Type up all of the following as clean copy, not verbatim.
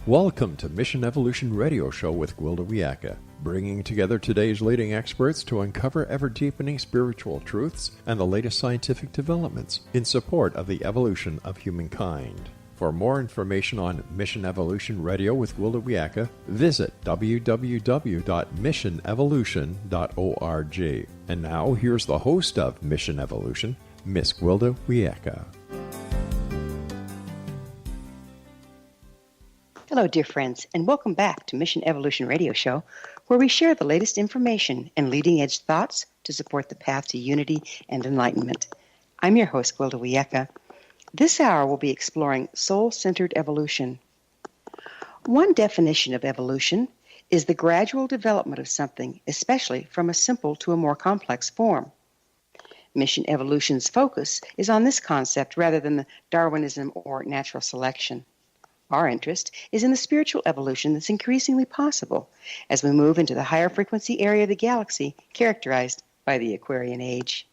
Welcome to Mission Evolution Radio Show with Gwilda Wiyaka, bringing together today's leading experts to uncover ever-deepening spiritual truths and the latest scientific developments in support of the evolution of humankind. For more information on Mission Evolution Radio with Gwilda Wiyaka, visit www.missionevolution.org. And now, here's the host of Mission Evolution, Miss Gwilda Wiyaka. Hello, dear friends, and welcome back to Mission Evolution Radio Show, where we share the latest information and leading-edge thoughts to support the path to unity and enlightenment. I'm your host, Gwilda Wiyaka. This hour we'll be exploring soul-centered evolution. One definition of evolution is the gradual development of something, especially from a simple to a more complex form. Mission Evolution's focus is on this concept rather than the Darwinism or natural selection. Our interest is in the spiritual evolution that's increasingly possible as we move into the higher frequency area of the galaxy characterized by the Aquarian Age.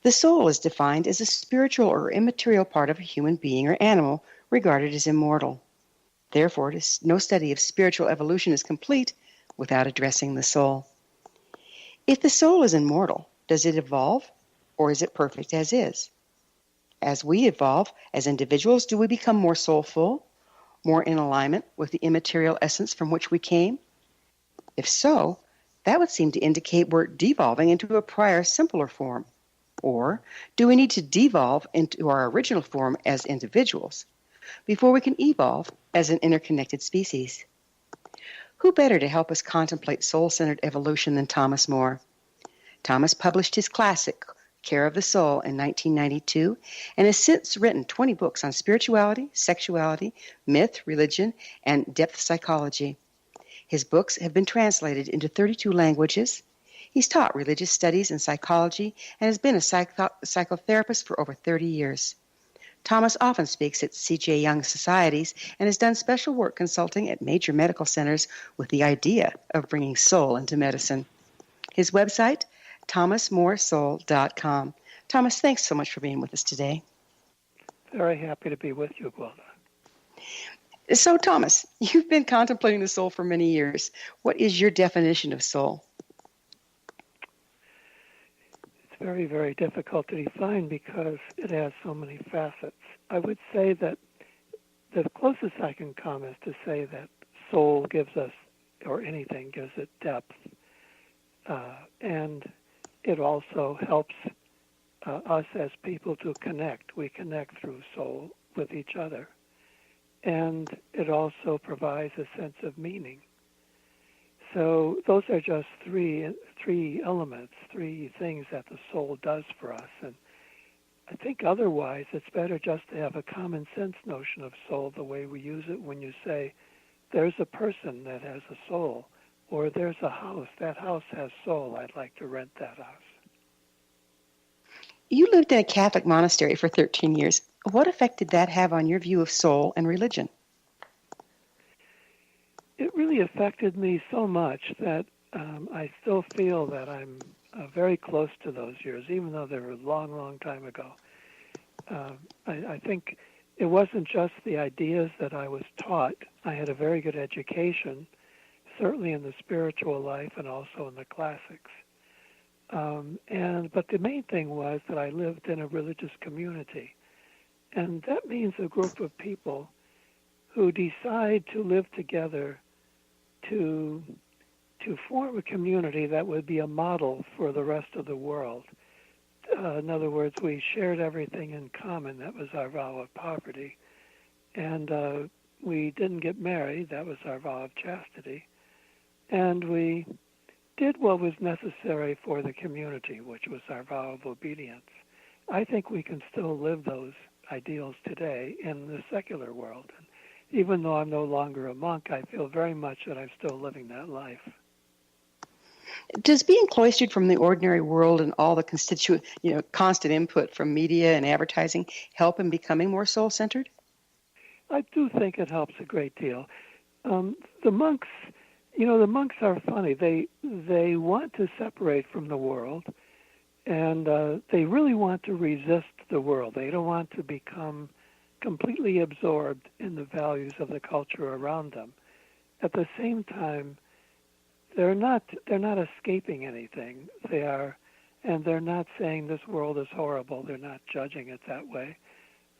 The soul is defined as a spiritual or immaterial part of a human being or animal regarded as immortal. Therefore, no study of spiritual evolution is complete without addressing the soul. If the soul is immortal, does it evolve, or is it perfect as is? As we evolve as individuals, do we become more soulful, more in alignment with the immaterial essence from which we came? If so, that would seem to indicate we're devolving into a prior, simpler form. Or do we need to devolve into our original form as individuals before we can evolve as an interconnected species? Who better to help us contemplate soul-centered evolution than Thomas More? Thomas published his classic, Care of the Soul, in 1992, and has since written 20 books on spirituality, sexuality, myth, religion, and depth psychology. His books have been translated into 32 languages. He's taught religious studies and psychology and has been a psychotherapist for over 30 years. Thomas often speaks at C.J. Jung societies and has done special work consulting at major medical centers with the idea of bringing soul into medicine. His website, thomasmoresoul.com. Thomas, thanks so much for being with us today. Very happy to be with you, Gwilda. So, Thomas, you've been contemplating the soul for many years. What is your definition of soul? It's very, very difficult to define because it has so many facets. I would say that the closest I can come is to say that soul gives us, or anything gives it depth, and it also helps us as people to connect. We connect through soul with each other. And it also provides a sense of meaning. So those are just three elements, three things that the soul does for us. And I think otherwise it's better just to have a common sense notion of soul the way we use it when you say, there's a person that has a soul, or there's a house, that house has soul, I'd like to rent that house. You lived in a Catholic monastery for 13 years. What effect did that have on your view of soul and religion? It really affected me so much that I still feel that I'm very close to those years, even though they were a long, long time ago. I think it wasn't just the ideas that I was taught. I had a very good education, certainly in the spiritual life and also in the classics. But the main thing was that I lived in a religious community. And that means a group of people who decide to live together to form a community that would be a model for the rest of the world. In other words, we shared everything in common. That was our vow of poverty. And we didn't get married. That was our vow of chastity. And we did what was necessary for the community, which was our vow of obedience. I think we can still live those ideals today in the secular world. And even though I'm no longer a monk, I feel very much that I'm still living that life. Does being cloistered from the ordinary world and all the constant input from media and advertising help in becoming more soul-centered? I do think it helps a great deal. The monks are funny. They want to separate from the world, and they really want to resist the world. They don't want to become completely absorbed in the values of the culture around them. At the same time, they're not escaping anything. They're not saying this world is horrible. They're not judging it that way.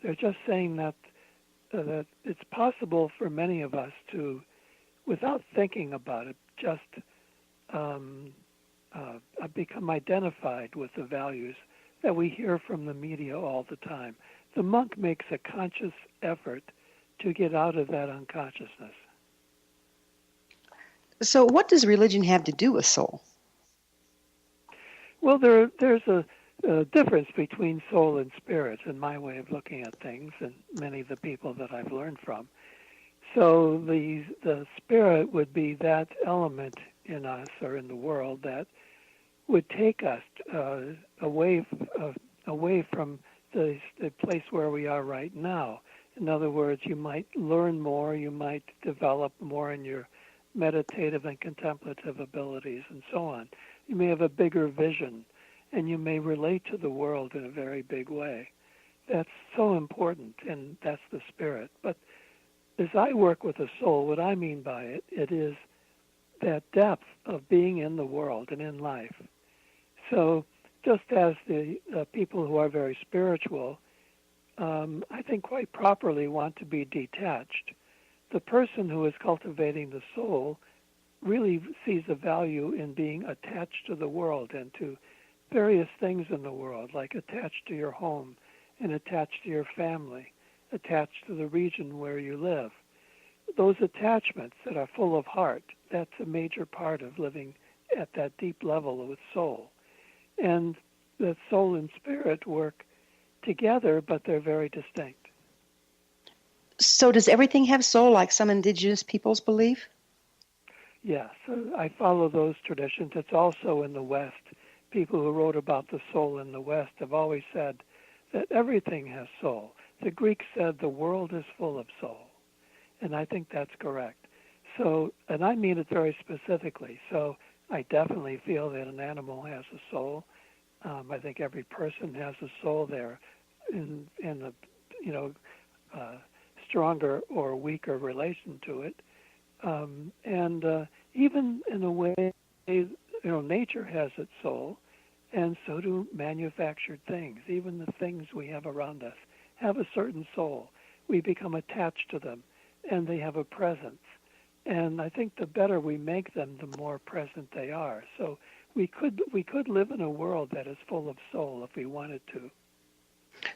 They're just saying that it's possible for many of us to, without thinking about it, just become identified with the values that we hear from the media all the time. The monk makes a conscious effort to get out of that unconsciousness. So what does religion have to do with soul? Well, there's a difference between soul and spirit in my way of looking at things and many of the people that I've learned from. So the spirit would be that element in us or in the world that would take us away from the place where we are right now. In other words, you might learn more, you might develop more in your meditative and contemplative abilities and so on. You may have a bigger vision, and you may relate to the world in a very big way. That's so important, and that's the spirit. But as I work with the soul, what I mean by it, it is that depth of being in the world and in life. So just as the people who are very spiritual, I think quite properly want to be detached, the person who is cultivating the soul really sees a value in being attached to the world and to various things in the world, like attached to your home and attached to your family, attached to the region where you live. Those attachments that are full of heart, that's a major part of living at that deep level with soul. And the soul and spirit work together, but they're very distinct. So does everything have soul like some indigenous peoples believe? Yes, I follow those traditions. It's also in the West. People who wrote about the soul in the West have always said that everything has soul. The Greeks said the world is full of soul, and I think that's correct. So, and I mean it very specifically. So I definitely feel that an animal has a soul. I think every person has a soul there in a stronger or weaker relation to it. And even in a way, nature has its soul, and so do manufactured things. Even the things we have around us have a certain soul. We become attached to them, and they have a presence. And I think the better we make them, the more present they are. So we could live in a world that is full of soul if we wanted to.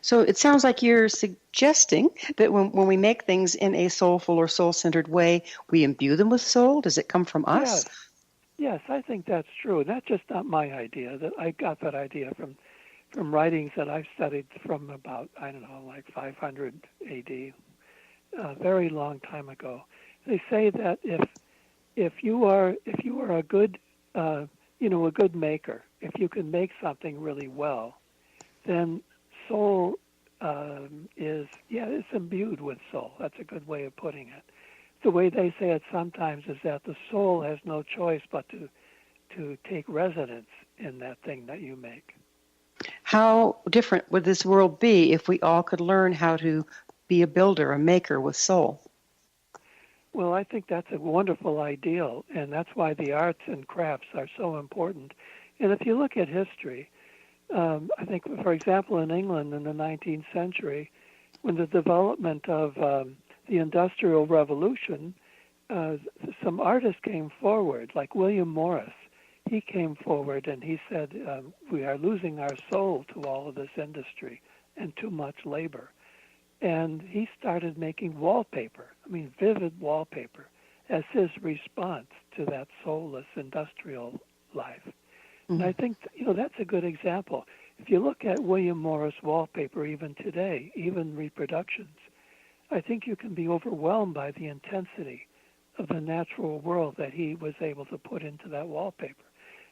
So it sounds like you're suggesting that when we make things in a soulful or soul-centered way, we imbue them with soul? Does it come from us? Yes, I think that's true. That's just not my idea. That I got that idea from writings that I've studied from about, 500 A.D., a very long time ago. They say that if you are a good a good maker, if you can make something really well, then soul it's imbued with soul. That's a good way of putting it. The way they say it sometimes is that the soul has no choice but to take residence in that thing that you make. How different would this world be if we all could learn how to be a builder, a maker with soul? Well, I think that's a wonderful ideal, and that's why the arts and crafts are so important. And if you look at history, I think, for example, in England in the 19th century, when the development of the Industrial Revolution, some artists came forward, like William Morris. He came forward and he said, we are losing our soul to all of this industry and too much labor. And he started making wallpaper, vivid wallpaper, as his response to that soulless industrial life. And I think, that's a good example. If you look at William Morris wallpaper even today, even reproductions, I think you can be overwhelmed by the intensity of the natural world that he was able to put into that wallpaper.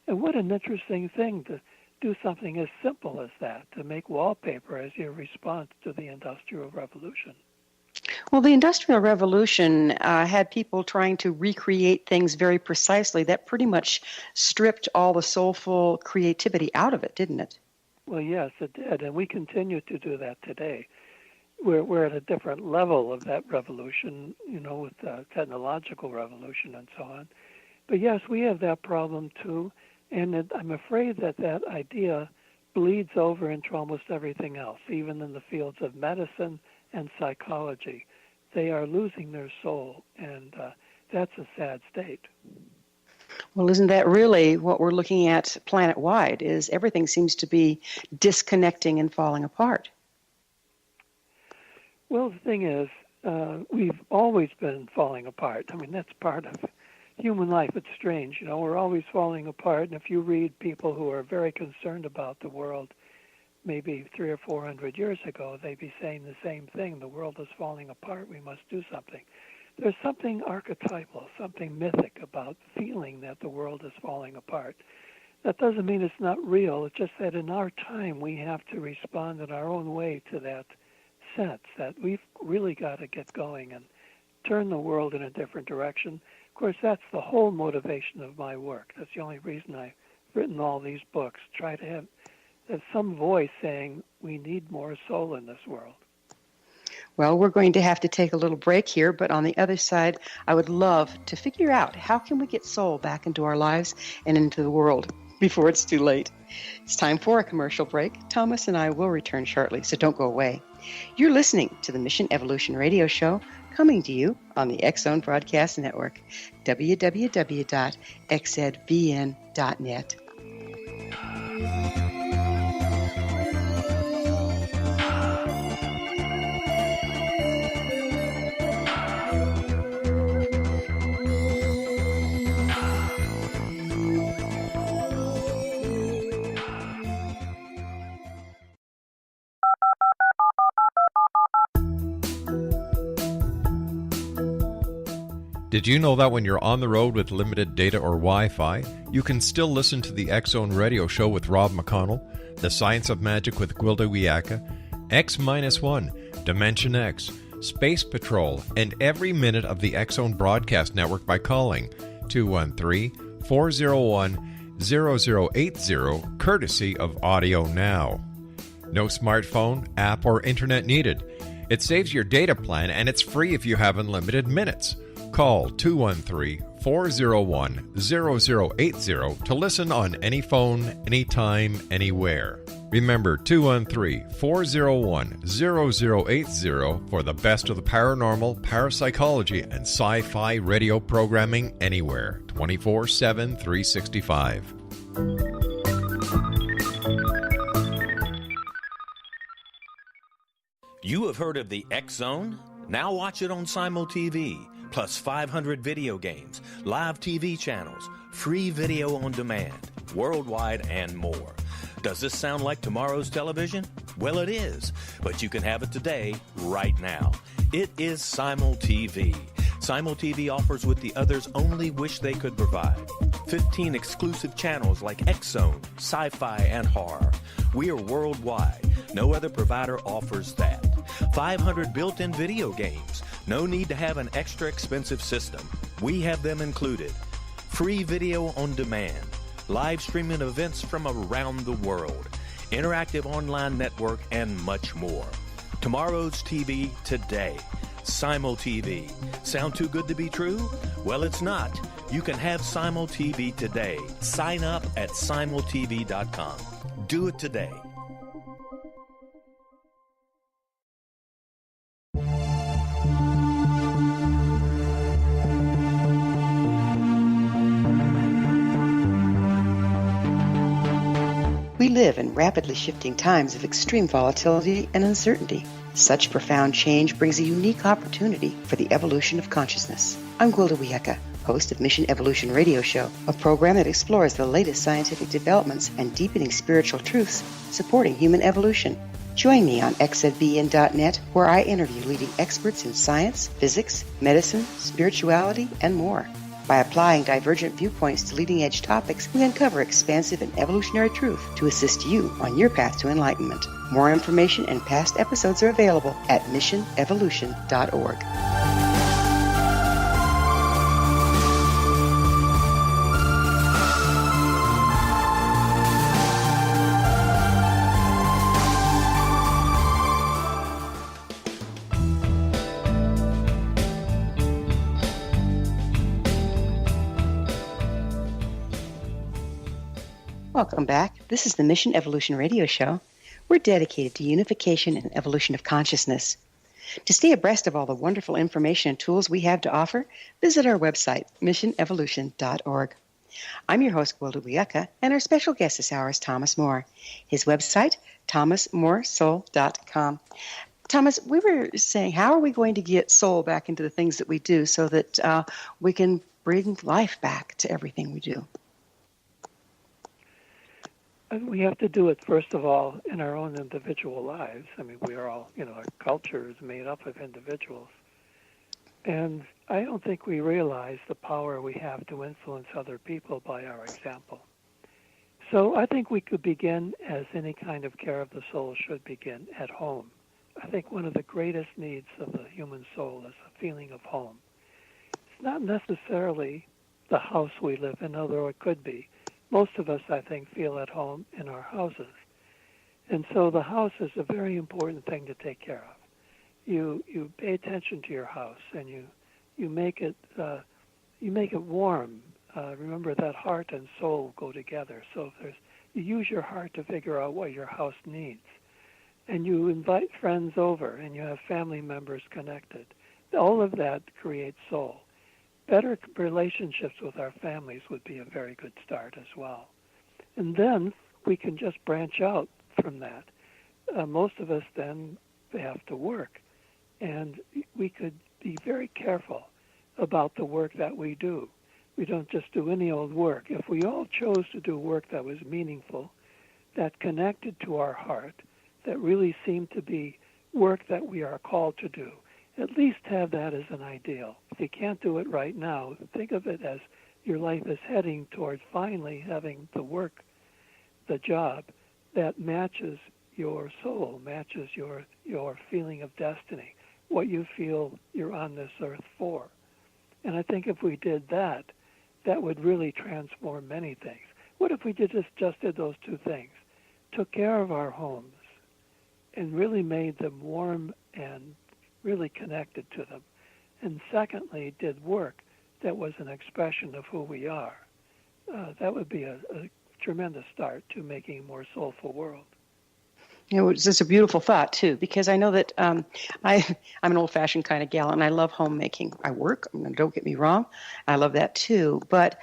And what an interesting thing to do something as simple as that, to make wallpaper as your response to the Industrial Revolution. Well, the Industrial Revolution had people trying to recreate things very precisely. That pretty much stripped all the soulful creativity out of it, didn't it? Well, yes, it did, and we continue to do that today. we're at a different level of that revolution, with the technological revolution and so on. But yes, we have that problem too, and I'm afraid that idea bleeds over into almost everything else, even in the fields of medicine and psychology. They are losing their soul, and that's a sad state. Well, isn't that really what we're looking at planet-wide, is everything seems to be disconnecting and falling apart? Well, the thing is, we've always been falling apart. I mean, that's part of human life. It's strange. We're always falling apart. And if you read people who are very concerned about the world, maybe 300 or 400 years ago, they'd be saying the same thing. The world is falling apart. We must do something. There's something archetypal, something mythic about feeling that the world is falling apart. That doesn't mean it's not real. It's just that in our time, we have to respond in our own way to that sense that we've really got to get going and turn the world in a different direction. Of course, that's the whole motivation of my work. That's the only reason I've written all these books, try to have some voice saying we need more soul in this world. Well, we're going to have to take a little break here, but on the other side, I would love to figure out how can we get soul back into our lives and into the world before it's too late. It's time for a commercial break. Thomas and I will return shortly, so don't go away. You're listening to the Mission Evolution Radio Show, coming to you on the X-Zone Broadcast Network, www.xzbn.net. Did you know that when you're on the road with limited data or Wi-Fi, you can still listen to the X-Zone Radio Show with Rob McConnell, The Science of Magic with Gwilda Wiyaka, X-1, Dimension X, Space Patrol, and every minute of the X-Zone Broadcast Network by calling 213-401-0080, courtesy of Audio Now. No smartphone, app, or internet needed. It saves your data plan, and it's free if you have unlimited minutes. Call 213-401-0080 to listen on any phone, anytime, anywhere. Remember 213-401-0080 for the best of the paranormal, parapsychology, and sci-fi radio programming anywhere, 24/7, 365. You have heard of the X-Zone? Now watch it on Simul TV. Plus 500 video games, live TV channels, free video on demand, worldwide, and more. Does this sound like tomorrow's television? Well, it is, but you can have it today, right now. It is Simul TV. Simul TV offers what the others only wish they could provide. 15 exclusive channels like X-Zone, sci-fi, and horror. We are worldwide. No other provider offers that. 500 built-in video games. No need to have an extra expensive system. We have them included. Free video on demand. Live streaming events from around the world. Interactive online network, and much more. Tomorrow's TV today. Simul TV. Sound too good to be true? Well, it's not. You can have Simul TV today. Sign up at simultv.com. Do it today. We live in rapidly shifting times of extreme volatility and uncertainty. Such profound change brings a unique opportunity for the evolution of consciousness. I'm Gwilda Wiyaka, host of Mission Evolution Radio Show, a program that explores the latest scientific developments and deepening spiritual truths supporting human evolution. Join me on xzbn.net, where I interview leading experts in science, physics, medicine, spirituality, and more. By applying divergent viewpoints to leading-edge topics, we uncover expansive and evolutionary truth to assist you on your path to enlightenment. More information and past episodes are available at missionevolution.org. Welcome back. This is the Mission Evolution Radio Show. We're dedicated to unification and evolution of consciousness. To stay abreast of all the wonderful information and tools we have to offer, visit our website, missionevolution.org. I'm your host, Gwilda Wiyaka, and our special guest this hour is Thomas Moore. His website, thomasmooresoul.com. Thomas, we were saying, how are we going to get soul back into the things that we do so that we can bring life back to everything we do? And we have to do it, first of all, in our own individual lives. I mean, we are all, our culture is made up of individuals. And I don't think we realize the power we have to influence other people by our example. So I think we could begin, as any kind of care of the soul should begin, at home. I think one of the greatest needs of the human soul is a feeling of home. It's not necessarily the house we live in, although it could be. Most of us, I think, feel at home in our houses. And so the house is a very important thing to take care of. You pay attention to your house, and you make it warm. Remember that heart and soul go together. So you use your heart to figure out what your house needs. And you invite friends over, and you have family members connected. All of that creates soul. Better relationships with our families would be a very good start as well. And then we can just branch out from that. Most of us then have to work. And we could be very careful about the work that we do. We don't just do any old work. If we all chose to do work that was meaningful, that connected to our heart, that really seemed to be work that we are called to do, at least have that as an ideal. If you can't do it right now, think of it as your life is heading towards finally having the work, the job, that matches your soul, matches your feeling of destiny, what you feel you're on this earth for. And I think if we did that, that would really transform many things. What if we just did those two things? Took care of our homes and really made them warm and really connected to them. And secondly, did work that was an expression of who we are. That would be a tremendous start to making a more soulful world. It's just a beautiful thought, too, because I know that I'm an old-fashioned kind of gal, and I love homemaking. I work, don't get me wrong, I love that, too. But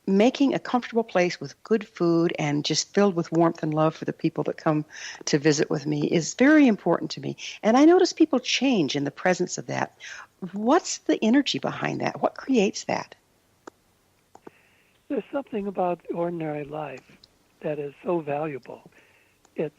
making a comfortable place with good food and just filled with warmth and love for the people that come to visit with me is very important to me. And I notice people change in the presence of that. What's the energy behind that? What creates that? There's something about ordinary life that is so valuable. It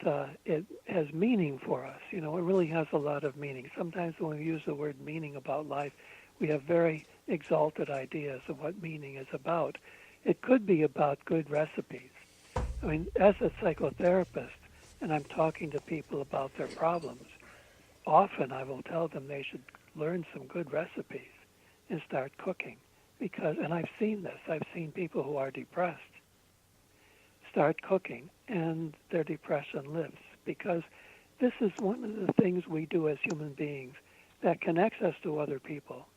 has meaning for us. It really has a lot of meaning. Sometimes when we use the word meaning about life, we have very exalted ideas of what meaning is about. It could be about good recipes. I mean, as a psychotherapist, and I'm talking to people about their problems, often I will tell them they should learn some good recipes and start cooking. And I've seen this. I've seen people who are depressed start cooking, and their depression lifts, because this is one of the things we do as human beings that connects us to other people.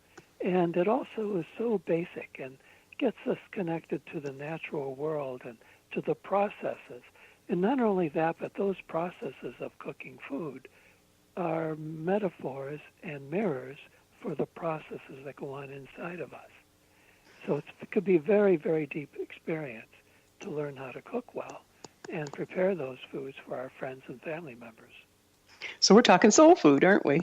And it also is so basic and gets us connected to the natural world and to the processes. And not only that, but those processes of cooking food are metaphors and mirrors for the processes that go on inside of us. So it could be a very, very deep experience to learn how to cook well and prepare those foods for our friends and family members. So we're talking soul food, aren't we?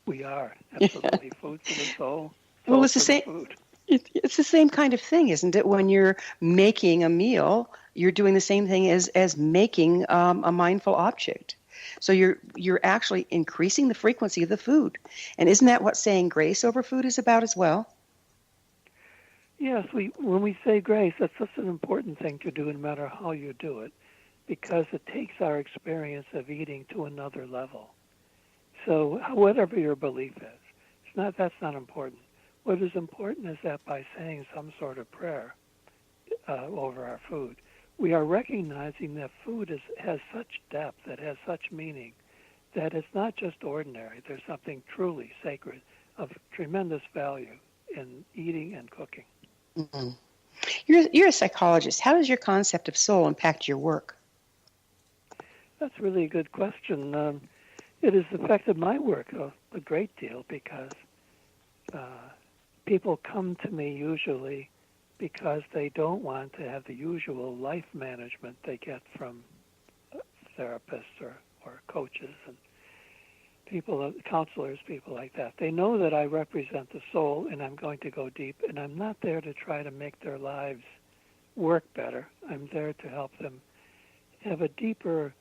We are, absolutely. Food for the soul. Well, it's the same. Food. It's the same kind of thing, isn't it? When you're making a meal, you're doing the same thing as making a mindful object. So you're actually increasing the frequency of the food. And isn't that what saying grace over food is about as well? Yes, when we say grace, that's such an important thing to do no matter how you do it, because it takes our experience of eating to another level. So whatever your belief is, that's not important. What is important is that by saying some sort of prayer over our food, we are recognizing that food has such depth, it has such meaning, that it's not just ordinary. There's something truly sacred of tremendous value in eating and cooking. Mm-hmm. You're a psychologist. How does your concept of soul impact your work? That's really a good question. It has affected my work a great deal because people come to me usually because they don't want to have the usual life management they get from therapists or coaches and people, counselors, people like that. They know that I represent the soul and I'm going to go deep, and I'm not there to try to make their lives work better. I'm there to help them have a deeper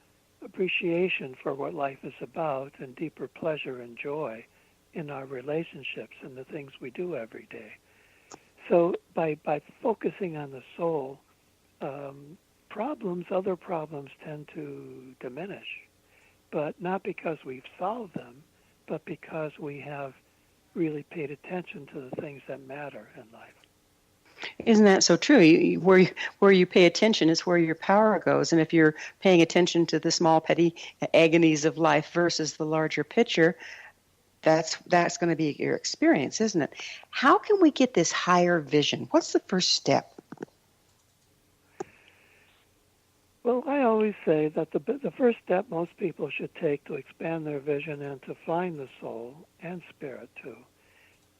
appreciation for what life is about and deeper pleasure and joy in our relationships and the things we do every day. So by focusing on the soul, other problems tend to diminish, but not because we've solved them, but because we have really paid attention to the things that matter in life. Isn't that so true? Where you pay attention is where your power goes. And if you're paying attention to the small, petty agonies of life versus the larger picture, that's going to be your experience, isn't it? How can we get this higher vision? What's the first step? Well, I always say that the first step most people should take to expand their vision and to find the soul and spirit too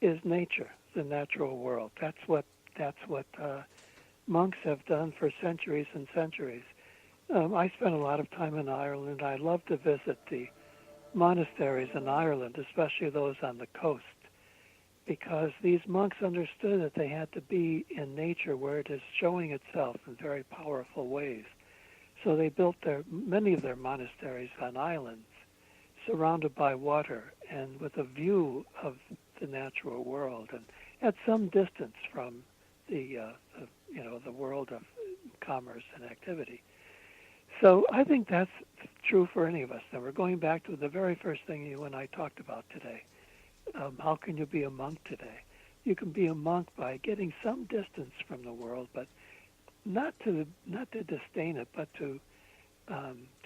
is nature, the natural world. That's what monks have done for centuries and centuries. I spent a lot of time in Ireland. I love to visit the monasteries in Ireland, especially those on the coast, because these monks understood that they had to be in nature where it is showing itself in very powerful ways. So they built many of their monasteries on islands, surrounded by water and with a view of the natural world, and at some distance from the world of commerce and activity. So I think that's true for any of us. Now we're going back to the very first thing you and I talked about today. How can you be a monk today? You can be a monk by getting some distance from the world, but not to disdain it, but to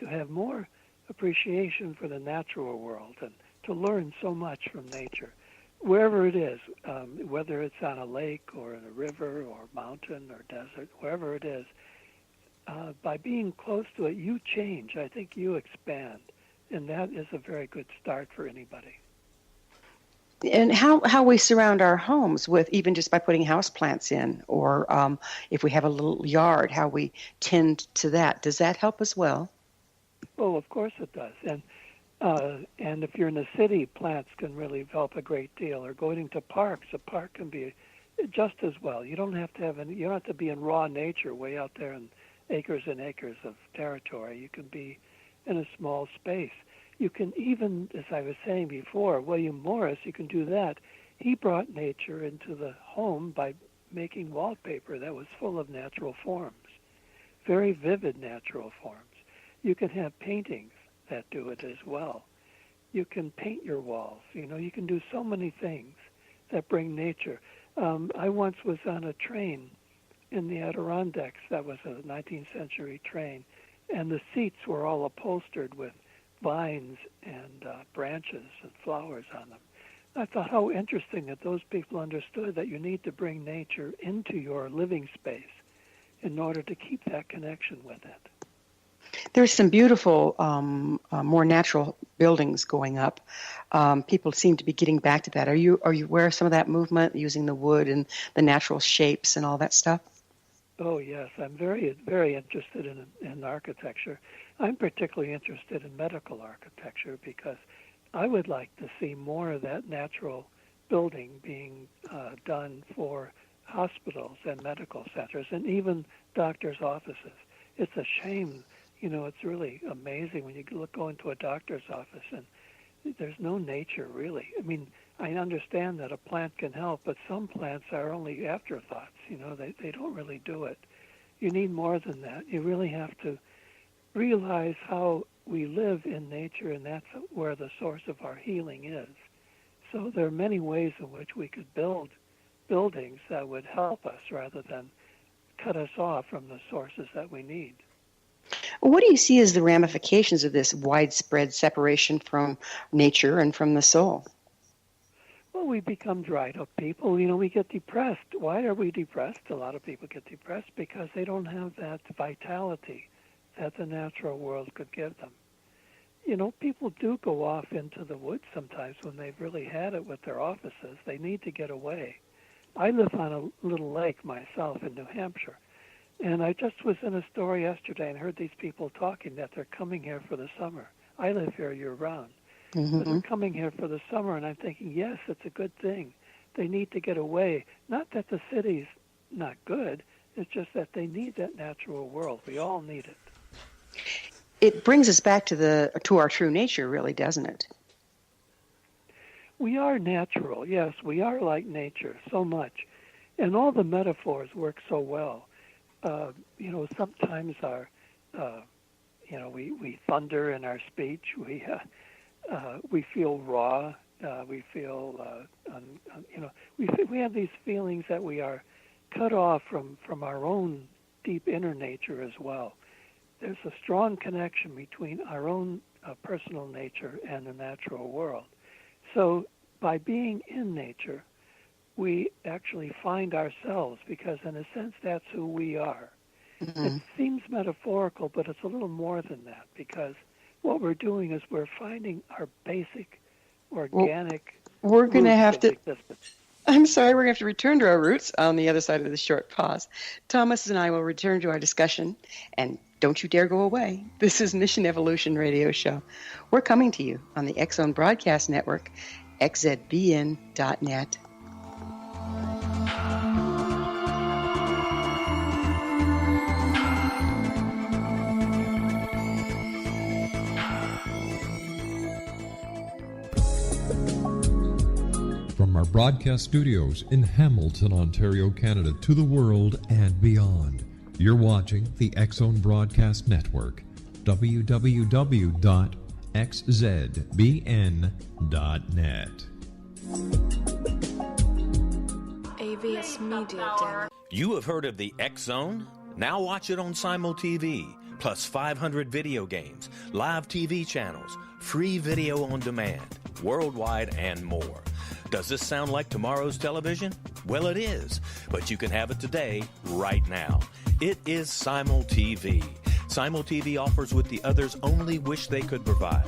have more appreciation for the natural world and to learn so much from nature, wherever it is, whether it's on a lake or in a river or mountain or desert, wherever it is. By being close to it, you change. I think you expand, and that is a very good start for anybody. And how we surround our homes with, even just by putting houseplants in, or if we have a little yard, how we tend to that. Does that help as well? Well, of course it does. And if you're in the city, plants can really help a great deal. Or going to parks, a park can be just as well. You don't have to be in raw nature way out there in acres and acres of territory. You can be in a small space. You can even, as I was saying before, William Morris, you can do that. He brought nature into the home by making wallpaper that was full of natural forms, very vivid natural forms. You can have paintings that do it as well. You can paint your walls. You can do so many things that bring nature. I once was on a train in the Adirondacks. That was a 19th century train, and the seats were all upholstered with vines and branches and flowers on them. I thought how interesting that those people understood that you need to bring nature into your living space in order to keep that connection with it. There's some beautiful, more natural buildings going up. People seem to be getting back to that. Are you aware of some of that movement, using the wood and the natural shapes and all that stuff? Oh yes, I'm very, very interested in architecture. I'm particularly interested in medical architecture because I would like to see more of that natural building being done for hospitals and medical centers and even doctors' offices. It's a shame, it's really amazing when you go into a doctor's office and there's no nature really. I mean, I understand that a plant can help, but some plants are only afterthoughts. They don't really do it. You need more than that. You really have to realize how we live in nature, and that's where the source of our healing is. So there are many ways in which we could build buildings that would help us rather than cut us off from the sources that we need. What do you see as the ramifications of this widespread separation from nature and from the soul? Well, we become dried up people. We get depressed. Why are we depressed? A lot of people get depressed because they don't have that vitality that the natural world could give them. People do go off into the woods sometimes when they've really had it with their offices. They need to get away. I live on a little lake myself in New Hampshire, and I just was in a store yesterday and heard these people talking that they're coming here for the summer. I live here year-round. But they're coming here for the summer, and I'm thinking, yes, it's a good thing. They need to get away. Not that the city's not good. It's just that they need that natural world. We all need it. It brings us back to our true nature, really, doesn't it? We are natural. Yes, we are like nature so much. And all the metaphors work so well. Sometimes we thunder in our speech. We feel raw. We feel, we have these feelings that we are cut off from our own deep inner nature as well. There's a strong connection between our own personal nature and the natural world. So by being in nature, we actually find ourselves because, in a sense, that's who we are. It seems metaphorical, but it's a little more than that because what we're doing is we're finding our basic, organic we're going to have to existence. I'm sorry, we're going to have to return to our roots on the other side of this short pause. Thomas and I will return to our discussion, and don't you dare go away. This is Mission Evolution Radio Show. We're coming to you on the X-Zone Broadcast Network, xzbn.net. From our broadcast studios in Hamilton, Ontario, Canada, to the world and beyond, you're watching the X-Zone Broadcast Network, www.xzbn.net. AVS Media Demo. You have heard of the X-Zone? Now watch it on Simul TV, plus 500 video games, live TV channels, free video on demand, worldwide, and more. Does this sound like tomorrow's television? Well, it is, but you can have it today, right now. It is Simul TV. Simul TV offers what the others only wish they could provide.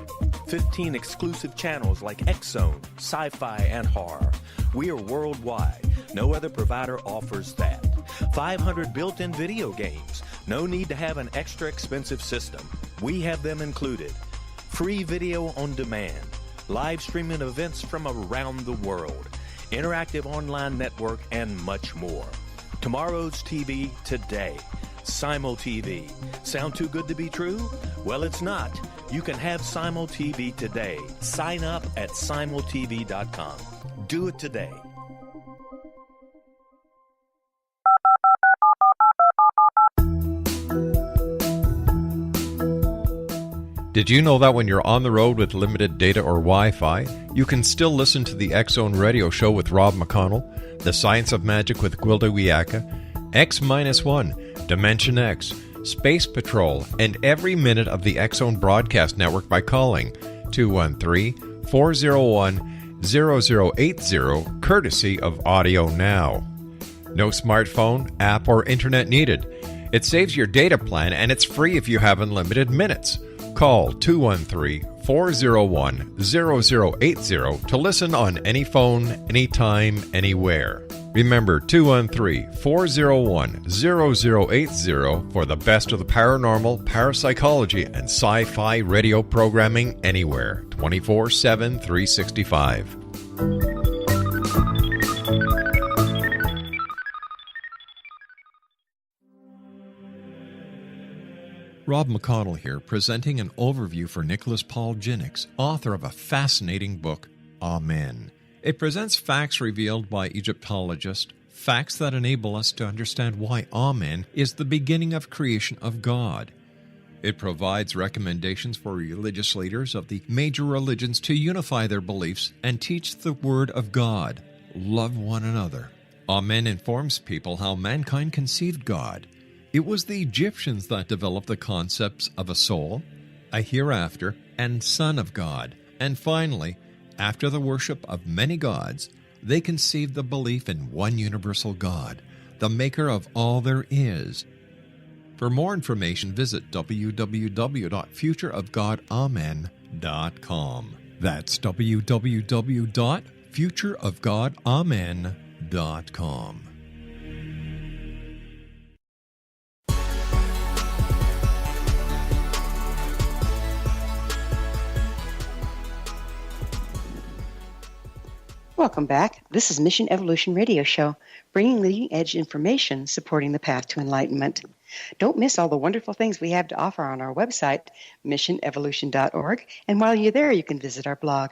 15 exclusive channels like X-Zone, Sci-Fi, and Horror. We are worldwide. No other provider offers that. 500 built-in video games. No need to have an extra expensive system. We have them included. Free video on demand. Live streaming events from around the world, interactive online network, and much more. Tomorrow's TV today. Simul TV. Sound too good to be true? Well, it's not. You can have Simul TV today. Sign up at simultv.com. Do it today. Did you know that when you're on the road with limited data or Wi-Fi, you can still listen to the X-Zone Radio Show with Rob McConnell, The Science of Magic with Gwilda Wiyaka, X-1, Dimension X, Space Patrol, and every minute of the X-Zone Broadcast Network by calling 213-401-0080, courtesy of Audio Now. No smartphone, app, or internet needed. It saves your data plan, and it's free if you have unlimited minutes. Call 213-401-0080 to listen on any phone, anytime, anywhere. Remember 213-401-0080 for the best of the paranormal, parapsychology, and sci-fi radio programming anywhere, 24/7, 365. Rob McConnell here, presenting an overview for Nicholas Paul Jennings, author of a fascinating book, Amen. It presents facts revealed by Egyptologists, facts that enable us to understand why Amen is the beginning of creation of God. It provides recommendations for religious leaders of the major religions to unify their beliefs and teach the Word of God. Love one another. Amen informs people how mankind conceived God. It was the Egyptians that developed the concepts of a soul, a hereafter, and Son of God. And finally, after the worship of many gods, they conceived the belief in one universal God, the maker of all there is. For more information, visit www.futureofgodamen.com. That's www.futureofgodamen.com. Welcome back. This is Mission Evolution Radio Show, bringing leading-edge information supporting the path to enlightenment. Don't miss all the wonderful things we have to offer on our website, missionevolution.org, and while you're there, you can visit our blog.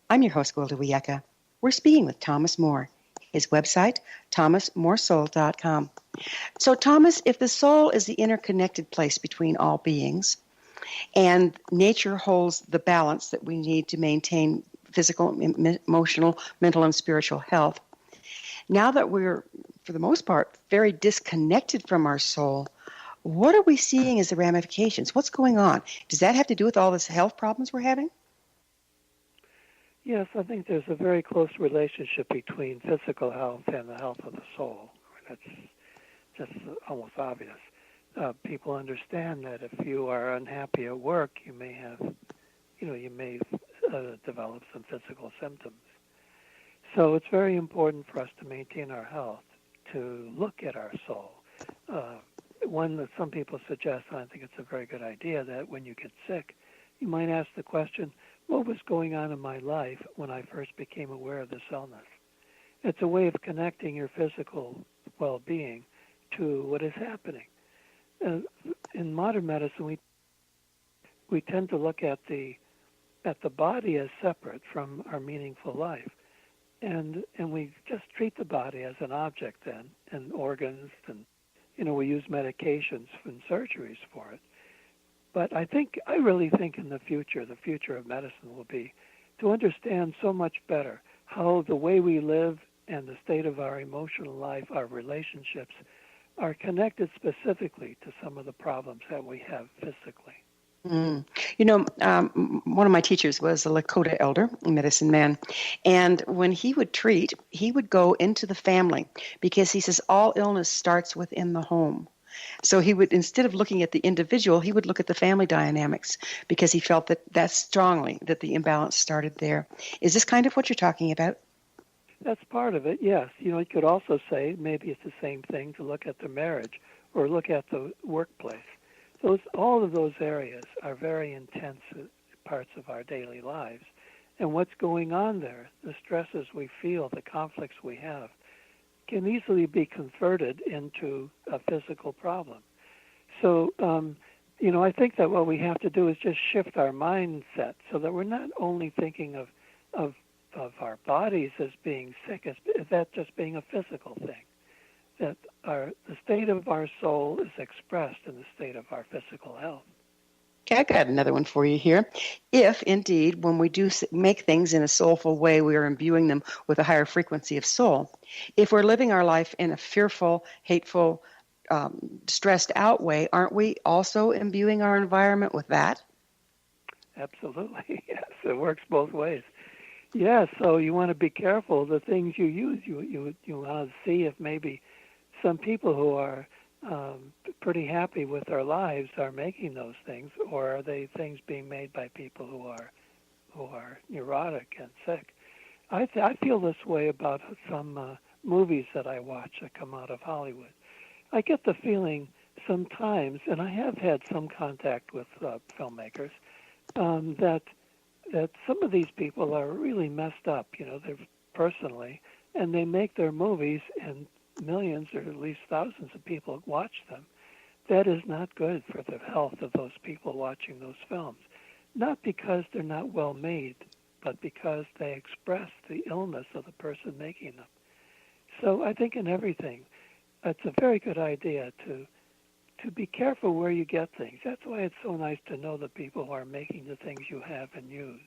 I'm your host, Gwilda Wiyaka. We're speaking with Thomas More. His website, thomasmoresoul.com. So, Thomas, if the soul is the interconnected place between all beings, and nature holds the balance that we need to maintain physical, emotional, mental, and spiritual health. Now that we're, for the most part, very disconnected from our soul, what are we seeing as the ramifications? What's going on? Does that have to do with all this health problems we're having? Yes, I think there's a very close relationship between physical health and the health of the soul. That's just almost obvious. People understand that if you are unhappy at work, you may develop some physical symptoms. So it's very important for us to maintain our health, to look at our soul. One that some people suggest, and I think it's a very good idea, that when you get sick, you might ask the question, what was going on in my life when I first became aware of this illness? It's a way of connecting your physical well-being to what is happening. In modern medicine, we tend to look at the body as separate from our meaningful life. And we just treat the body as an object then, and organs, and we use medications and surgeries for it. But I really think in the future of medicine will be to understand so much better how the way we live and the state of our emotional life, our relationships, are connected specifically to some of the problems that we have physically. One of my teachers was a Lakota elder, a medicine man, and when he would treat, he would go into the family because he says all illness starts within the home. So he would, instead of looking at the individual, he would look at the family dynamics because he felt that strongly that the imbalance started there. Is this kind of what you're talking about? That's part of it, yes. You could also say maybe it's the same thing to look at the marriage or look at the workplace. All of those areas are very intense parts of our daily lives. And what's going on there, the stresses we feel, the conflicts we have, can easily be converted into a physical problem. So, I think that what we have to do is just shift our mindset so that we're not only thinking of our bodies as being sick, as that just being a physical thing. That the state of our soul is expressed in the state of our physical health. Okay, I got another one for you here. If, indeed, when we do make things in a soulful way, we are imbuing them with a higher frequency of soul. If we're living our life in a fearful, hateful, stressed out way, aren't we also imbuing our environment with that? Absolutely, yes. It works both ways. Yes, so you want to be careful the things you use. You want to see if maybe some people who are pretty happy with their lives are making those things, or are they things being made by people who are neurotic and sick? I feel this way about some movies that I watch that come out of Hollywood. I get the feeling sometimes, and I have had some contact with filmmakers, that some of these people are really messed up, they're personally, and they make their movies and millions or at least thousands of people watch them. That is not good for the health of those people watching those films. Not because they're not well made, but because they express the illness of the person making them. So I think in everything, it's a very good idea to be careful where you get things. That's why it's so nice to know the people who are making the things you have and use.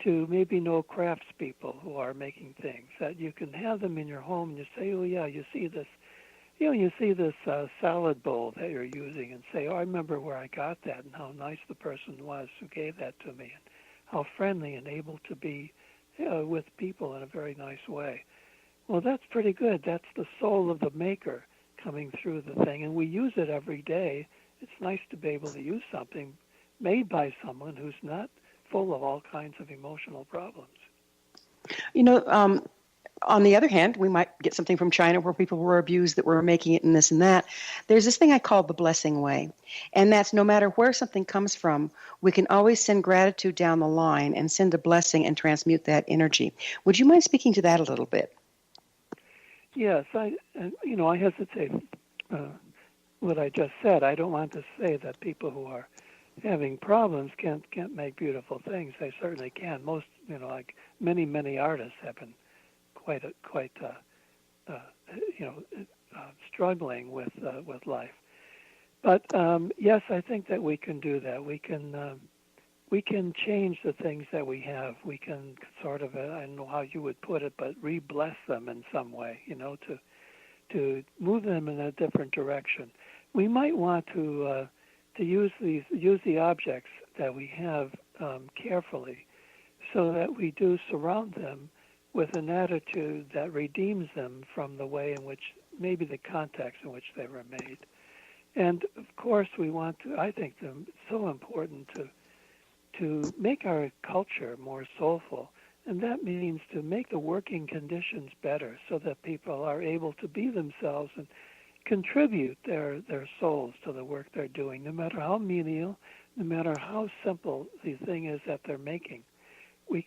To maybe know craftspeople who are making things, that you can have them in your home and you say, oh yeah, you see this salad bowl that you're using, and say, oh, I remember where I got that and how nice the person was who gave that to me and how friendly and able to be with people in a very nice way. Well, that's pretty good. That's the soul of the maker coming through the thing, and we use it every day. It's nice to be able to use something made by someone who's not full of all kinds of emotional problems. You know, on the other hand, we might get something from China where people were abused that were making it and this and that. There's this thing I call the blessing way, and that's no matter where something comes from, we can always send gratitude down the line and send a blessing and transmute that energy. Would you mind speaking to that a little bit? Yes, I hesitate what I just said. I don't want to say that people who are having problems can't make beautiful things. They certainly can. Most, like many artists have been quite struggling with life. But yes, I think that we can do that. We can change the things that we have. We can sort of, I don't know how you would put it, but re-bless them in some way, to move them in a different direction. We might want to use the objects that we have carefully, so that we do surround them with an attitude that redeems them from the way in which, maybe the context in which they were made. And of course, we want to, I think it's so important to make our culture more soulful, and that means to make the working conditions better so that people are able to be themselves and contribute their souls to the work they're doing, no matter how menial, no matter how simple the thing is that they're making. We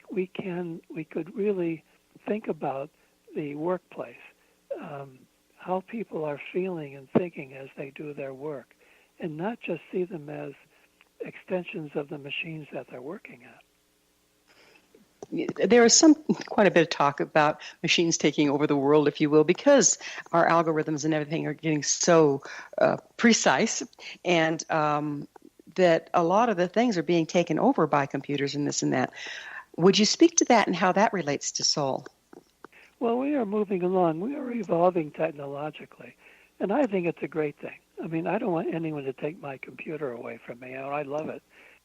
could really think about the workplace, how people are feeling and thinking as they do their work, and not just see them as extensions of the machines that they're working at. There is quite a bit of talk about machines taking over the world, if you will, because our algorithms and everything are getting so precise, and that a lot of the things are being taken over by computers and this and that. Would you speak to that and how that relates to soul? Well, we are moving along. We are evolving technologically, and I think it's a great thing. I mean, I don't want anyone to take my computer away from me. I love it.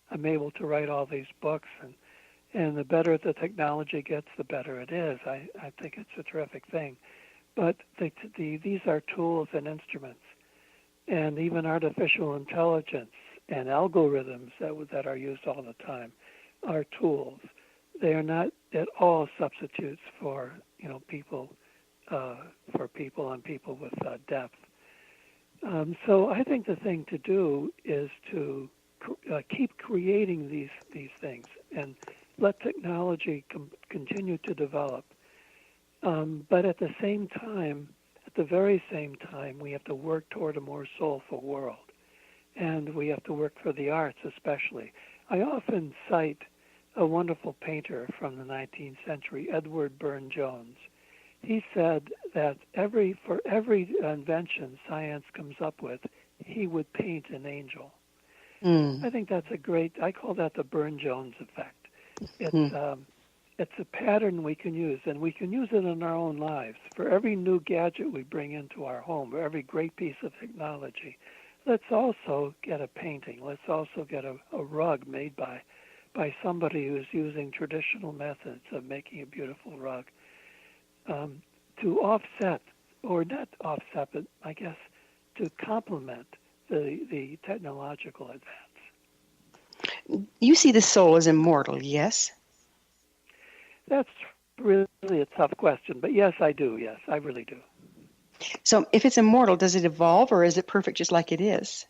I'm able to write all these books, and the better the technology gets, the better it is. I think it's a terrific thing. But these are tools and instruments, and even artificial intelligence and algorithms that are used all the time are tools. They are not at all substitutes for people and people with depth. So I think the thing to do is to keep creating these things and let technology continue to develop. But at the very same time, we have to work toward a more soulful world, and we have to work for the arts especially. I often cite a wonderful painter from the 19th century, Edward Burne-Jones. He said that for every invention science comes up with, he would paint an angel. I think that's I call that the Burne-Jones effect. It's a pattern we can use, and we can use it in our own lives. For every new gadget we bring into our home, for every great piece of technology, let's also get a painting. Let's also get a rug made by somebody who's using traditional methods of making a beautiful rug, to offset, or not offset, but I guess to complement the technological advance. You see the soul as immortal, yes? That's really a tough question, but yes, I do. Yes, I really do. So if it's immortal, does it evolve, or is it perfect just like it is?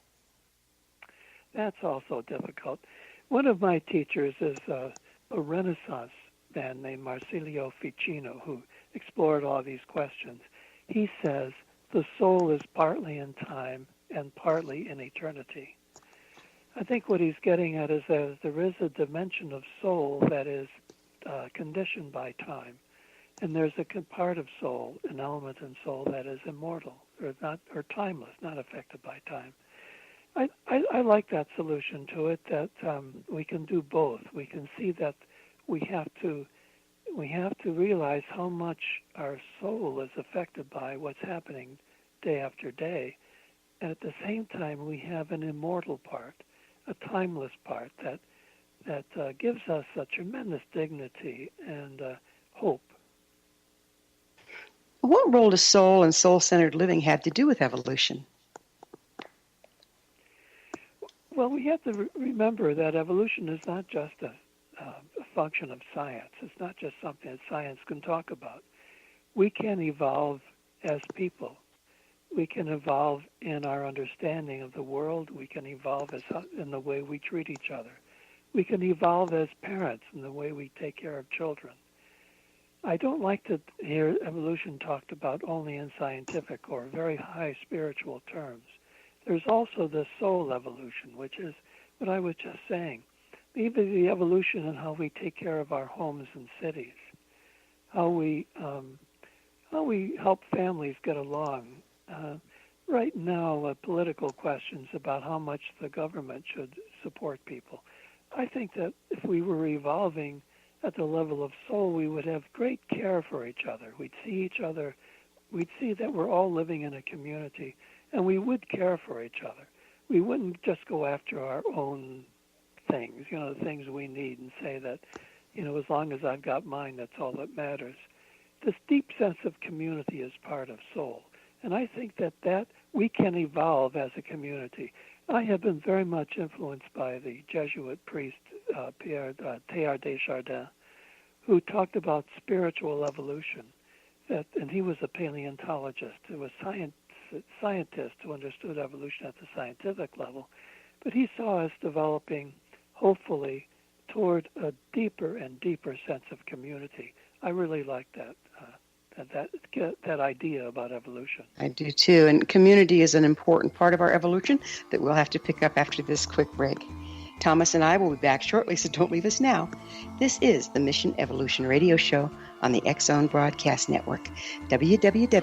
That's also difficult. One of my teachers is a Renaissance man named Marsilio Ficino, who explored all these questions. He says the soul is partly in time and partly in eternity. I think what he's getting at is that there is a dimension of soul that is conditioned by time, and there's a part of soul, an element in soul that is immortal or timeless, not affected by time. I like that solution to it, that we can do both. We can see that we have to realize how much our soul is affected by what's happening day after day, and at the same time we have an immortal part, a timeless part that gives us a tremendous dignity and hope. What role does soul and soul-centered living have to do with evolution? Well, we have to remember that evolution is not just a function of science. It's not just something that science can talk about. We can evolve as people. We can evolve in our understanding of the world. We can evolve in the way we treat each other. We can evolve as parents in the way we take care of children. I don't like to hear evolution talked about only in scientific or very high spiritual terms. There's also the soul evolution, which is what I was just saying. Even the evolution in how we take care of our homes and cities, how we help families get along. Right now, political questions about how much the government should support people. I think that if we were evolving at the level of soul, we would have great care for each other. We'd see each other. We'd see that we're all living in a community, and we would care for each other. We wouldn't just go after our own things, the things we need, and say that, as long as I've got mine, that's all that matters. This deep sense of community is part of soul. And I think that we can evolve as a community. I have been very much influenced by the Jesuit priest, Teilhard de Chardin, who talked about spiritual evolution. And he was a paleontologist, who was scientist who understood evolution at the scientific level. But he saw us developing, hopefully, toward a deeper and deeper sense of community. I really like that idea about evolution. I do too. And community is an important part of our evolution that we'll have to pick up after this quick break. Thomas and I will be back shortly, so don't leave us now. This is the Mission Evolution Radio Show on the X-Zone Broadcast Network, www.xzbn.net.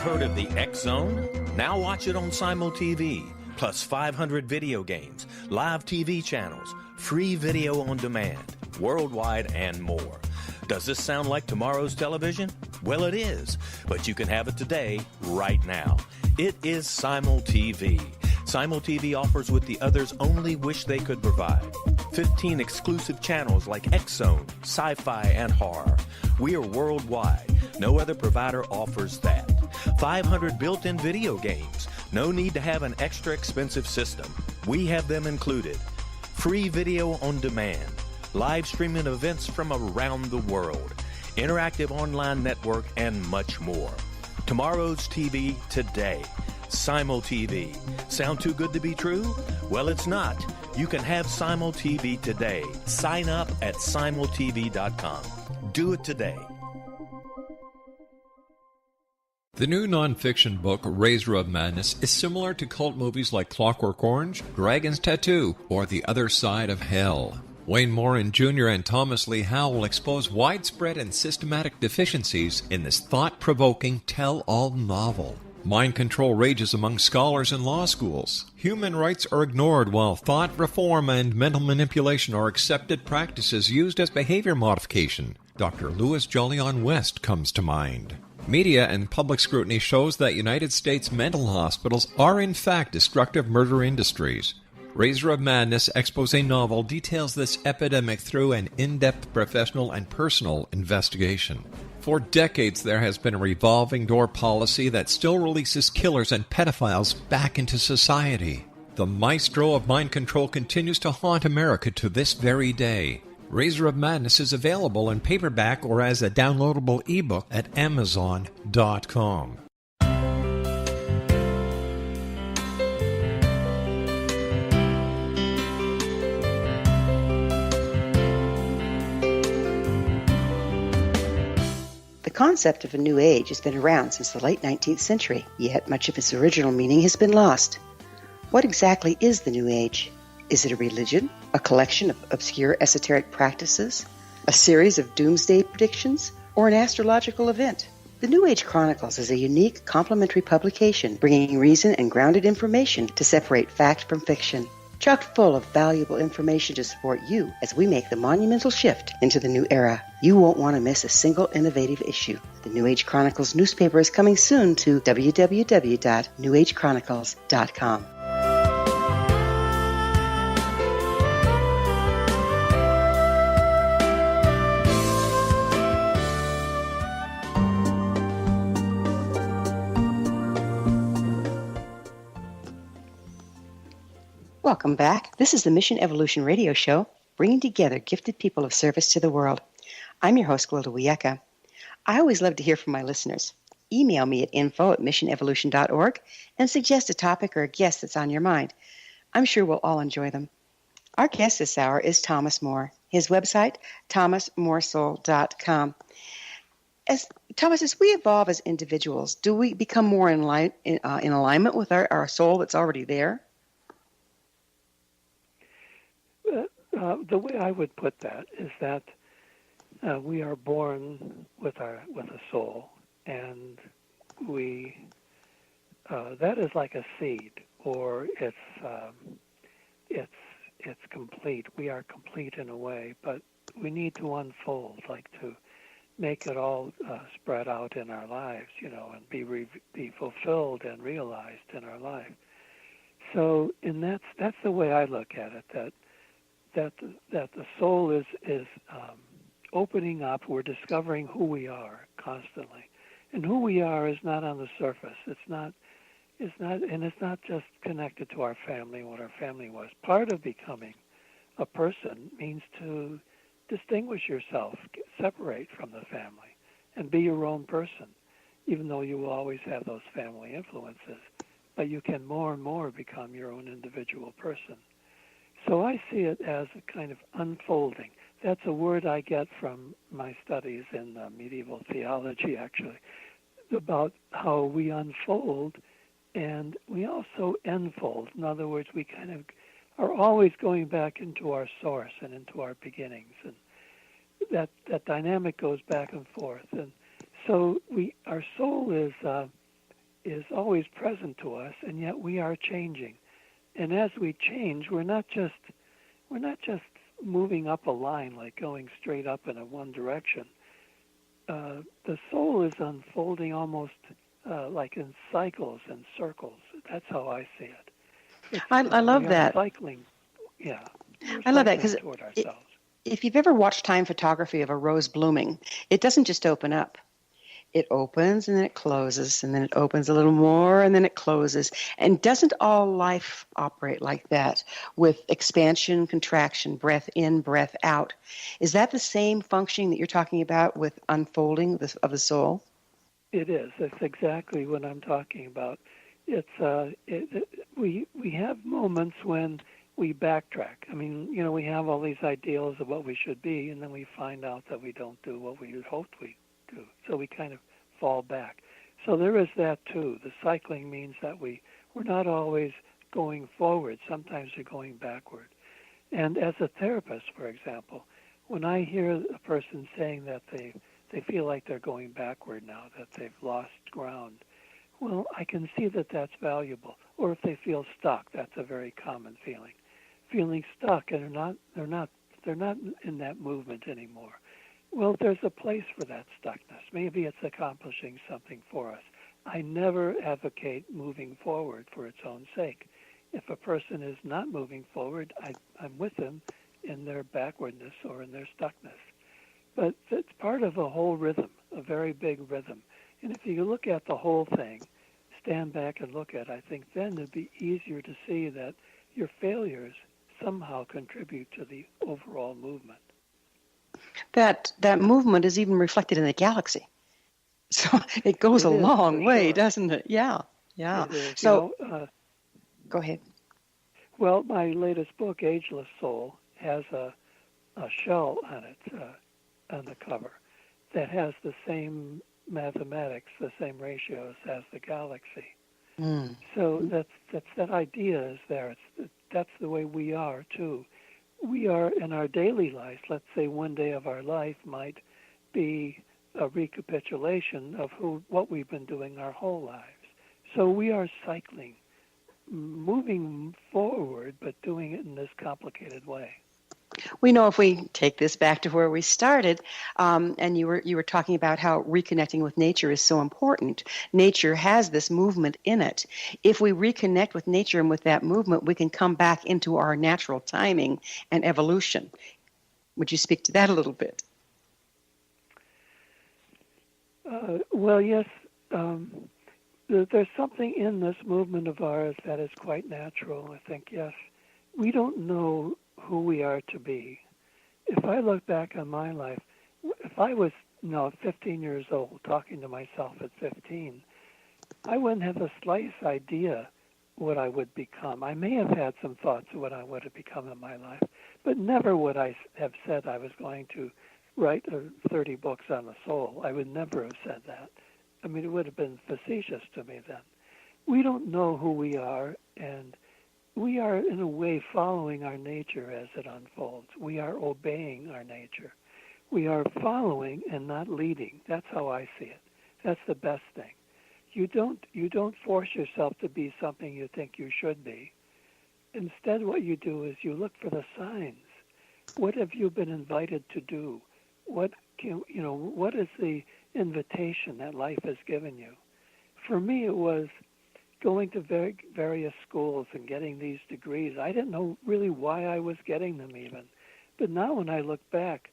Heard of the X-Zone? Now watch it on Simul TV, plus 500 video games, live TV channels, free video on demand, worldwide, and more. Does this sound like tomorrow's television? Well, it is, but you can have it today, right now. It is Simul TV. Simul TV offers what the others only wish they could provide. 15 exclusive channels like X-Zone, sci-fi, and horror. We are worldwide. No other provider offers that. 500 built-in video games. No need to have an extra expensive system. We have them included. Free video on demand. Live streaming events from around the world. Interactive online network, and much more. Tomorrow's TV today. Simul TV. Sound too good to be true? Well, it's not. You can have Simul TV today. Sign up at simultv.com. Do it today. The new nonfiction book, Razor of Madness, is similar to cult movies like Clockwork Orange, Dragon's Tattoo, or The Other Side of Hell. Wayne Morin Jr. and Thomas Lee Howell will expose widespread and systematic deficiencies in this thought-provoking tell-all novel. Mind control rages among scholars in law schools. Human rights are ignored while thought reform and mental manipulation are accepted practices used as behavior modification. Dr. Louis Jolyon West comes to mind. Media and public scrutiny shows that United States mental hospitals are in fact destructive murder industries. Razor of Madness expose novel details this epidemic through an in-depth professional and personal investigation. For decades, there has been a revolving door policy that still releases killers and pedophiles back into society. The maestro of mind control continues to haunt America to this very day. Razor of Madness is available in paperback or as a downloadable ebook at Amazon.com. The concept of a new age has been around since the late 19th century, yet much of its original meaning has been lost. What exactly is the new age? Is it a religion, a collection of obscure esoteric practices, a series of doomsday predictions, or an astrological event? The New Age Chronicles is a unique complementary publication bringing reason and grounded information to separate fact from fiction. chock full of valuable information to support you as we make the monumental shift into the new era. You won't want to miss a single innovative issue. The New Age Chronicles newspaper is coming soon to www.newagechronicles.com. Welcome back. This is the Mission Evolution Radio Show, bringing together gifted people of service to the world. I'm your host, Gwilda Wiyaka. I always love to hear from my listeners. Email me at info@missionevolution.org and suggest a topic or a guest that's on your mind. I'm sure we'll all enjoy them. Our guest this hour is Thomas Moore. His website, thomasmoresoul.com. Thomas, as we evolve as individuals, do we become more in alignment with our soul that's already there? The way I would put that is that we are born with a soul, and that is like a seed, or it's complete. We are complete in a way, but we need to unfold, like to make it all spread out in our lives, and be fulfilled and realized in our life. So, and that's the way I look at it. That the soul is opening up. We're discovering who we are constantly, and who we are is not on the surface. It's not just connected to our family, what our family was. Part of becoming a person means to distinguish yourself, separate from the family, and be your own person, even though you will always have those family influences. But you can more and more become your own individual person. So I see it as a kind of unfolding. That's a word I get from my studies in medieval theology, actually, about how we unfold and we also enfold. In other words, we kind of are always going back into our source and into our beginnings, and that dynamic goes back and forth. And so our soul is always present to us, and yet we are changing. And as we change, we're not just moving up a line, like going straight up in one direction. The soul is unfolding almost like in cycles and circles. That's how I see it. I love that. Cycling, yeah. I love that because if you've ever watched time photography of a rose blooming, it doesn't just open up. It opens and then it closes, and then it opens a little more and then it closes. And doesn't all life operate like that, with expansion, contraction, breath in, breath out? Is that the same functioning that you're talking about with unfolding of the soul? It is. That's exactly what I'm talking about. It's we have moments when we backtrack. I mean, we have all these ideals of what we should be, and then we find out that we don't do what we had hoped we do. So we kind of fall back. So there is that too. The cycling means that we're not always going forward. Sometimes we're going backward. And as a therapist, for example, when I hear a person saying that they feel like they're going backward now, that they've lost ground, well, I can see that that's valuable. Or if they feel stuck, that's a very common feeling. Feeling stuck, and they're not in that movement anymore. Well, there's a place for that stuckness. Maybe it's accomplishing something for us. I never advocate moving forward for its own sake. If a person is not moving forward, I'm with them in their backwardness or in their stuckness. But it's part of a whole rhythm, a very big rhythm. And if you look at the whole thing, stand back and look at it, I think then it'd be easier to see that your failures somehow contribute to the overall movement. That movement is even reflected in the galaxy. So it goes a long way, sure. Doesn't it? Yeah. It is. So, go ahead. Well, my latest book, Ageless Soul, has a shell on it, on the cover, that has the same mathematics, the same ratios as the galaxy. Mm. So that idea is there. That's the way we are too. We are in our daily life. Let's say one day of our life might be a recapitulation of what we've been doing our whole lives. So we are cycling moving forward, but doing it in this complicated way. We know if we take this back to where we started, and you were talking about how reconnecting with nature is so important. Nature has this movement in it. If we reconnect with nature and with that movement, we can come back into our natural timing and evolution. Would you speak to that a little bit? Well, yes. There's something in this movement of ours that is quite natural, I think, yes. We don't know who we are to be. If I look back on my life, if I was 15 years old, talking to myself at 15, I wouldn't have the slightest idea what I would become. I may have had some thoughts of what I would have become in my life, but never would I have said I was going to write 30 books on the soul. I would never have said that. I mean, it would have been facetious to me then. We don't know who we are, and we are, in a way, following our nature as it unfolds. We are obeying our nature. We are following and not leading. That's how I see it. That's the best thing. You don't force yourself to be something you think you should be. Instead, what you do is you look for the signs. What have you been invited to do? What is the invitation that life has given you? For me, it was going to various schools and getting these degrees. I didn't know really why I was getting them even. But now when I look back,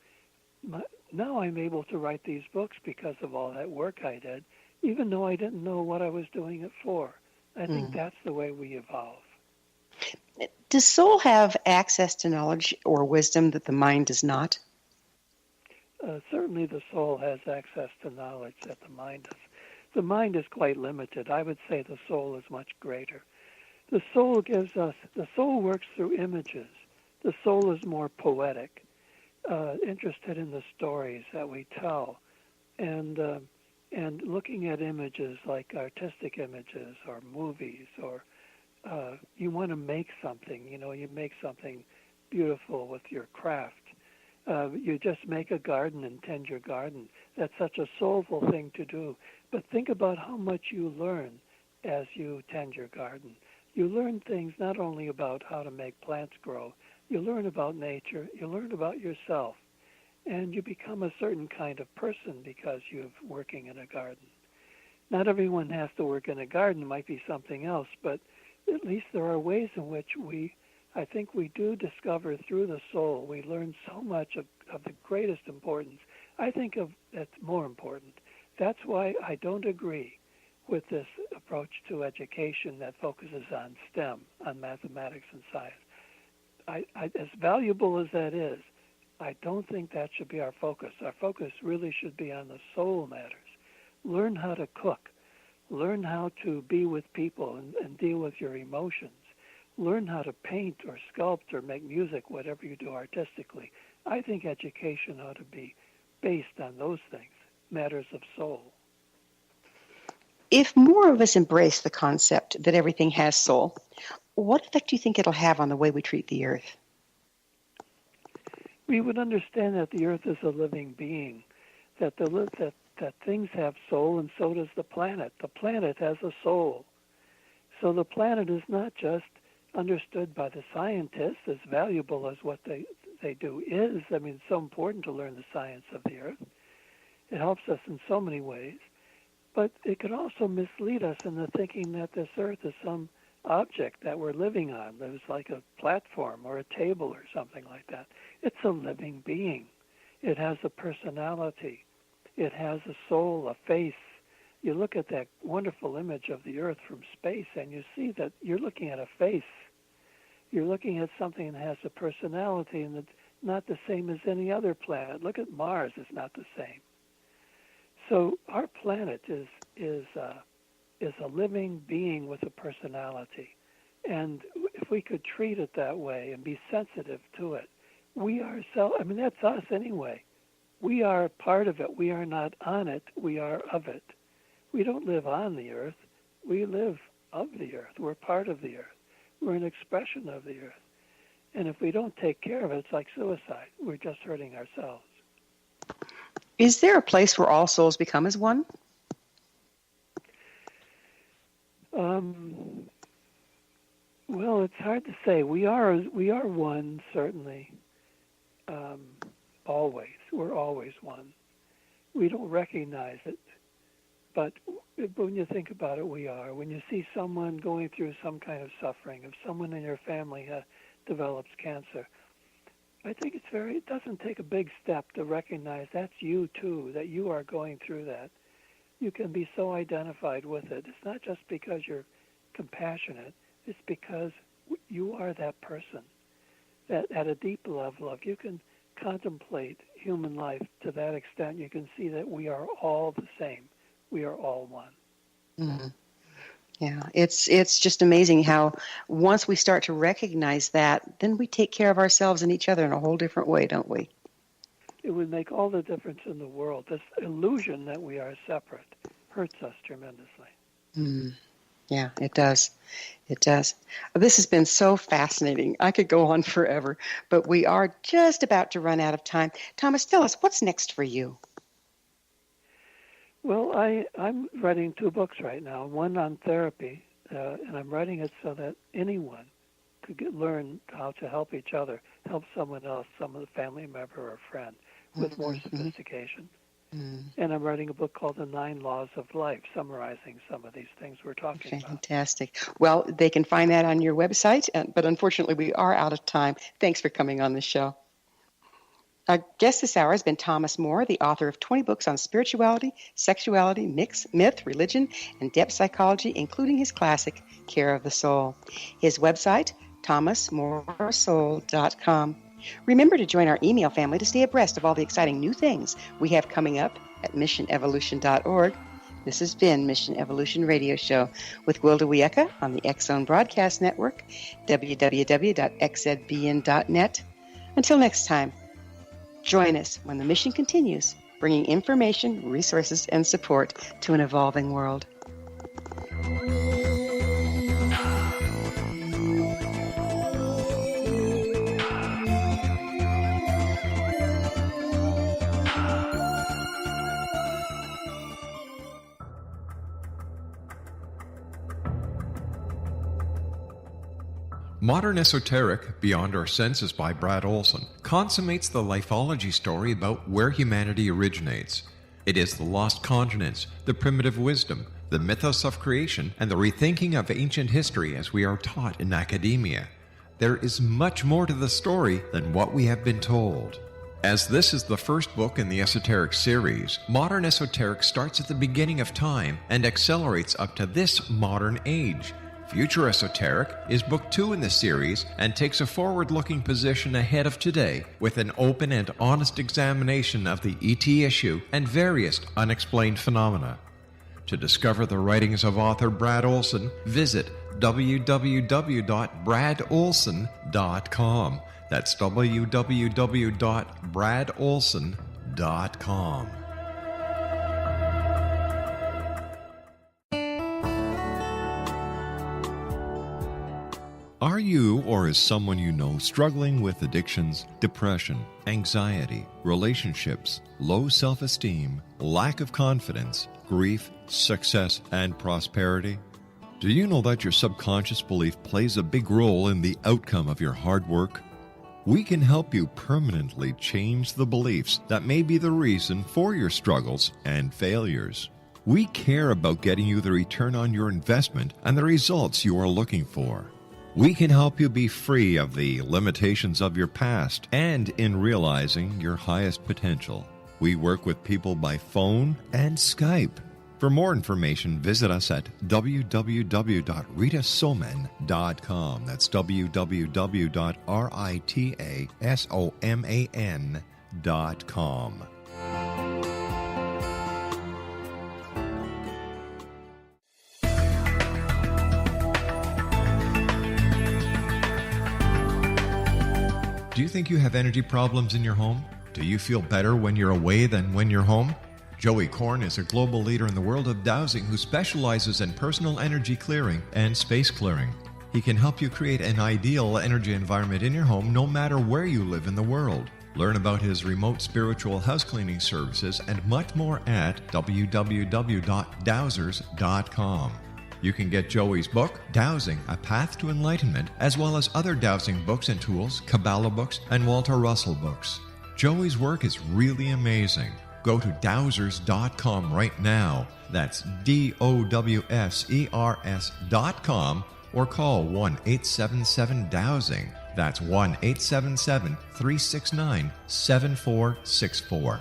now I'm able to write these books because of all that work I did, even though I didn't know what I was doing it for. I think that's the way we evolve. Does soul have access to knowledge or wisdom that the mind does not? Certainly the soul has access to knowledge that the mind does. The mind is quite limited. I would say the soul is much greater. The soul works through images. The soul is more poetic, interested in the stories that we tell, and looking at images like artistic images or movies, or you want to make something. You make something beautiful with your craft. You just make a garden and tend your garden. That's such a soulful thing to do. But think about how much you learn as you tend your garden. You learn things not only about how to make plants grow, you learn about nature, you learn about yourself, and you become a certain kind of person because you're working in a garden. Not everyone has to work in a garden. It might be something else, but at least there are ways in which I think we do discover through the soul. We learn so much of the greatest importance. I think that's more important. That's why I don't agree with this approach to education that focuses on STEM, on mathematics and science. As valuable as that is, I don't think that should be our focus. Our focus really should be on the soul matters. Learn how to cook. Learn how to be with people and deal with your emotions. Learn how to paint or sculpt or make music, whatever you do artistically. I think education ought to be based on those things, matters of soul. If more of us embrace the concept that everything has soul, what effect do you think it'll have on the way we treat the earth? We would understand that the earth is a living being, that things have soul, and so does the planet. The planet has a soul. So the planet is not just understood by the scientists, as valuable as what they do is. I mean, it's so important to learn the science of the earth. It helps us in so many ways. But it could also mislead us into thinking that this earth is some object that we're living on. There's like a platform or a table or something like that. It's a living being. It has a personality. It has a soul, a face. You look at that wonderful image of the earth from space and you see that you're looking at a face. You're looking at something that has a personality and it's not the same as any other planet. Look at Mars, it's not the same. So our planet is a living being with a personality. And if we could treat it that way and be sensitive to it, we ourselves, I mean, that's us anyway. We are part of it. We are not on it. We are of it. We don't live on the earth. We live of the earth. We're part of the earth. We're an expression of the earth. And if we don't take care of it, it's like suicide. We're just hurting ourselves. Is there a place where all souls become as one? Well, it's hard to say. We are one, certainly. Always. We're always one. We don't recognize it, but when you think about it, we are. When you see someone going through some kind of suffering, if someone in your family develops cancer, I think it doesn't take a big step to recognize that's you too, that you are going through that. You can be so identified with it. It's not just because you're compassionate, it's because you are that person. That at a deep level, if you can contemplate human life to that extent, you can see that we are all the same. We are all one. Mm-hmm. Yeah, it's just amazing how once we start to recognize that, then we take care of ourselves and each other in a whole different way, don't we? It would make all the difference in the world. This illusion that we are separate hurts us tremendously. Mm. Yeah, it does. It does. This has been so fascinating. I could go on forever, but we are just about to run out of time. Thomas, tell us, what's next for you? Well, I'm writing 2 books right now, one on therapy, and I'm writing it so that anyone could learn how to help each other, help someone else, some of the family member or friend, with more sophistication. Mm. And I'm writing a book called The 9 Laws of Life, summarizing some of these things we're talking about. Fantastic. Well, they can find that on your website, but unfortunately we are out of time. Thanks for coming on the show. Our guest this hour has been Thomas Moore, the author of 20 books on spirituality, sexuality, myth, religion, and depth psychology, including his classic, Care of the Soul. His website, thomasmooresoul.com. Remember to join our email family to stay abreast of all the exciting new things we have coming up at missionevolution.org. This has been Mission Evolution Radio Show with Gwilda Wiyaka on the X-Zone Broadcast Network, www.xzbn.net. Until next time, join us when the mission continues, bringing information, resources, and support to an evolving world. Modern Esoteric, Beyond Our Senses by Brad Olson, consummates the lifeology story about where humanity originates. It is the lost continents, the primitive wisdom, the mythos of creation, and the rethinking of ancient history as we are taught in academia. There is much more to the story than what we have been told. As this is the first book in the Esoteric series, Modern Esoteric starts at the beginning of time and accelerates up to this modern age. Future Esoteric is book 2 in the series and takes a forward-looking position ahead of today with an open and honest examination of the ET issue and various unexplained phenomena. To discover the writings of author Brad Olson, visit www.bradolson.com. That's www.bradolson.com. Are you or is someone you know struggling with addictions, depression, anxiety, relationships, low self-esteem, lack of confidence, grief, success, and prosperity? Do you know that your subconscious belief plays a big role in the outcome of your hard work? We can help you permanently change the beliefs that may be the reason for your struggles and failures. We care about getting you the return on your investment and the results you are looking for. We can help you be free of the limitations of your past and in realizing your highest potential. We work with people by phone and Skype. For more information, visit us at www.ritasoman.com. That's www.ritasoman.com. Do you think you have energy problems in your home? Do you feel better when you're away than when you're home? Joey Korn is a global leader in the world of dowsing who specializes in personal energy clearing and space clearing. He can help you create an ideal energy environment in your home no matter where you live in the world. Learn about his remote spiritual house cleaning services and much more at www.dowsers.com. You can get Joey's book, Dowsing, A Path to Enlightenment, as well as other dowsing books and tools, Kabbalah books, and Walter Russell books. Joey's work is really amazing. Go to dowsers.com right now. That's DOWSERS.com, or call 1-877-DOWSING. That's 1-877-369-7464.